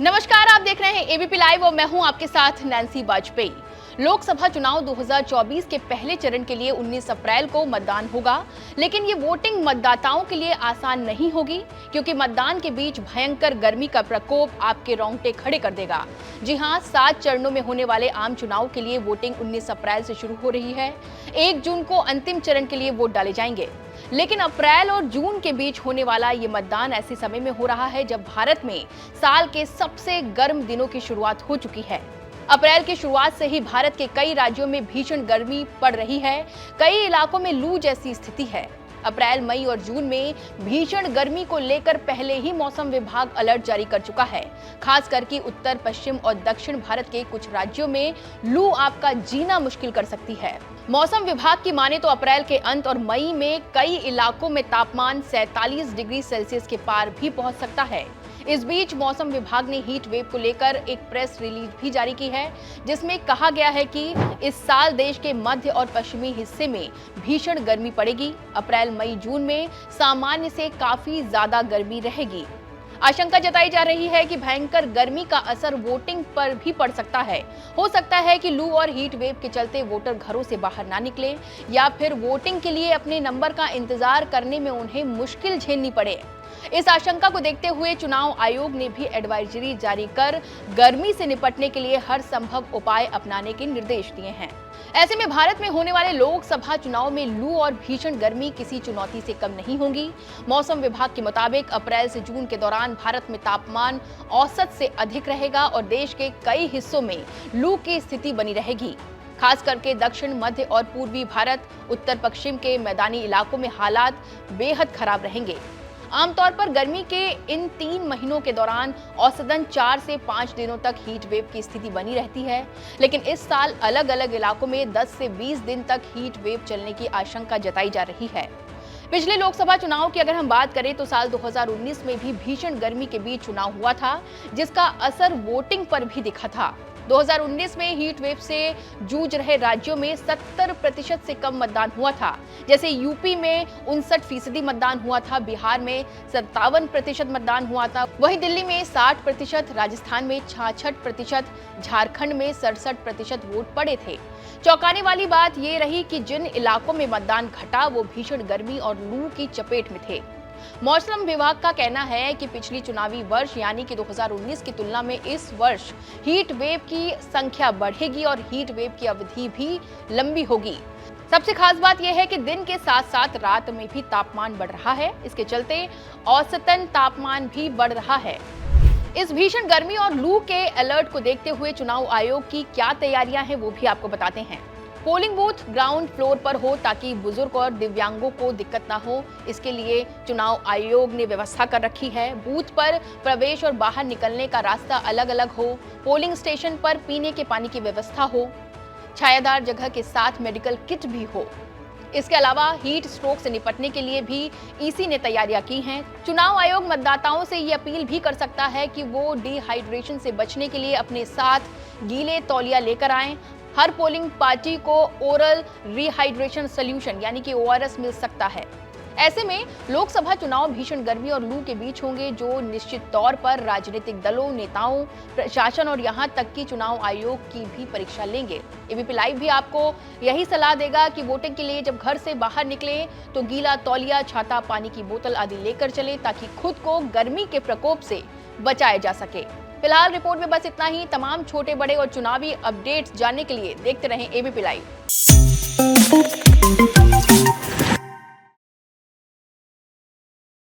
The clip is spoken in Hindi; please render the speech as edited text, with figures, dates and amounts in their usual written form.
नमस्कार, आप देख रहे हैं एबीपी लाइव और मैं हूं आपके साथ नैन्सी वाजपेयी। लोकसभा चुनाव 2024 के पहले चरण के लिए 19 अप्रैल को मतदान होगा, लेकिन ये वोटिंग मतदाताओं के लिए आसान नहीं होगी क्योंकि मतदान के बीच भयंकर गर्मी का प्रकोप आपके रोंगटे खड़े कर देगा। जी हां, 7 चरणों में होने वाले आम चुनाव के लिए वोटिंग 19 अप्रैल से शुरू हो रही है। 1 जून को अंतिम चरण के लिए वोट डाले जाएंगे, लेकिन अप्रैल और जून के बीच होने वाला ये मतदान ऐसे समय में हो रहा है जब भारत में साल के सबसे गर्म दिनों की शुरुआत हो चुकी है। अप्रैल की शुरुआत से ही भारत के कई राज्यों में भीषण गर्मी पड़ रही है। कई इलाकों में लू जैसी स्थिति है। अप्रैल, मई और जून में भीषण गर्मी को लेकर पहले ही मौसम विभाग अलर्ट जारी कर चुका है। खास करके उत्तर, पश्चिम और दक्षिण भारत के कुछ राज्यों में लू आपका जीना मुश्किल कर सकती है। मौसम विभाग की माने तो अप्रैल के अंत और मई में कई इलाकों में तापमान 47 डिग्री सेल्सियस के पार भी पहुंच सकता है। इस बीच मौसम विभाग ने हीट वेव को लेकर एक प्रेस रिलीज भी जारी की है, जिसमें कहा गया है कि इस साल देश के मध्य और पश्चिमी हिस्से में भीषण गर्मी पड़ेगी। अप्रैल, मई, जून में सामान्य से काफी ज्यादा गर्मी रहेगी। आशंका जताई जा रही है कि भयंकर गर्मी का असर वोटिंग पर भी पड़ सकता है। हो सकता है कि लू और हीट वेव के चलते वोटर घरों से बाहर ना निकले या फिर वोटिंग के लिए अपने नंबर का इंतजार करने में उन्हें मुश्किल झेलनी पड़े। इस आशंका को देखते हुए चुनाव आयोग ने भी एडवाइजरी जारी कर गर्मी से निपटने के लिए हर संभव उपाय अपनाने के निर्देश दिए हैं। ऐसे में भारत में होने वाले लोकसभा चुनाव में लू और भीषण गर्मी किसी चुनौती से कम नहीं होंगी। मौसम विभाग के मुताबिक अप्रैल से जून के दौरान भारत में तापमान औसत से अधिक रहेगा और देश के कई हिस्सों में लू की स्थिति बनी रहेगी। खास करके दक्षिण, मध्य और पूर्वी भारत, उत्तर पश्चिम के मैदानी इलाकों में हालात बेहद खराब रहेंगे। आमतौर पर गर्मी के इन 3 महीनों के दौरान औसतन 4 से 5 दिनों तक हीट वेव की स्थिति बनी रहती है, लेकिन इस साल अलग अलग इलाकों में 10 से 20 दिन तक हीट वेव चलने की आशंका जताई जा रही है। पिछले लोकसभा चुनाव की अगर हम बात करें तो साल 2019 में भी भीषण गर्मी के बीच चुनाव हुआ था, जिसका असर वोटिंग पर भी दिखा था। 2019 में हीट वेव से जूझ रहे राज्यों में 70% से कम मतदान हुआ था। जैसे यूपी में 59% मतदान हुआ था, बिहार में 57% मतदान हुआ था, वहीं दिल्ली में 60%, राजस्थान में 66%, झारखंड में 67% वोट पड़े थे। चौंकाने वाली बात ये रही कि जिन इलाकों में मतदान घटा वो भीषण गर्मी और लू की चपेट में थे। मौसम विभाग का कहना है कि पिछली चुनावी वर्ष यानी कि 2019 की तुलना में इस वर्ष हीट वेव की संख्या बढ़ेगी और हीट वेव की अवधि भी लंबी होगी। सबसे खास बात यह है कि दिन के साथ साथ रात में भी तापमान बढ़ रहा है। इसके चलते औसतन तापमान भी बढ़ रहा है। इस भीषण गर्मी और लू के अलर्ट को देखते हुए चुनाव आयोग की क्या तैयारियां हैं वो भी आपको बताते हैं। पोलिंग बूथ ग्राउंड फ्लोर पर हो ताकि बुजुर्ग और दिव्यांगों को दिक्कत ना हो, इसके लिए चुनाव आयोग ने व्यवस्था कर रखी है। बूथ पर प्रवेश और बाहर निकलने का रास्ता अलग अलग हो, पोलिंग स्टेशन पर पीने के पानी की व्यवस्था हो, छायादार जगह के साथ मेडिकल किट भी हो। इसके अलावा हीट स्ट्रोक से निपटने के लिए भी ईसी ने तैयारियां की हैं। चुनाव आयोग मतदाताओं से ये अपील भी कर सकता है कि वो डिहाइड्रेशन से बचने के लिए अपने साथ गीले तौलिया लेकर आएं। हर पोलिंग पार्टी को ओरल रिहाइड्रेशन सोल्यूशन यानी कि ORS मिल सकता है। ऐसे में लोकसभा चुनाव भीषण गर्मी और लू के बीच होंगे, जो निश्चित तौर पर राजनीतिक दलों, नेताओं, प्रशासन और यहां तक कि चुनाव आयोग की भी परीक्षा लेंगे। एबीपी लाइव भी आपको यही सलाह देगा कि वोटिंग के लिए जब घर से बाहर निकले तो गीला तौलिया, छाता, पानी की बोतल आदि लेकर चले ताकि खुद को गर्मी के प्रकोप से बचाया जा सके। फिलहाल रिपोर्ट में बस इतना ही। तमाम छोटे बड़े और चुनावी अपडेट्स जानने के लिए देखते रहें एबीपी लाइव।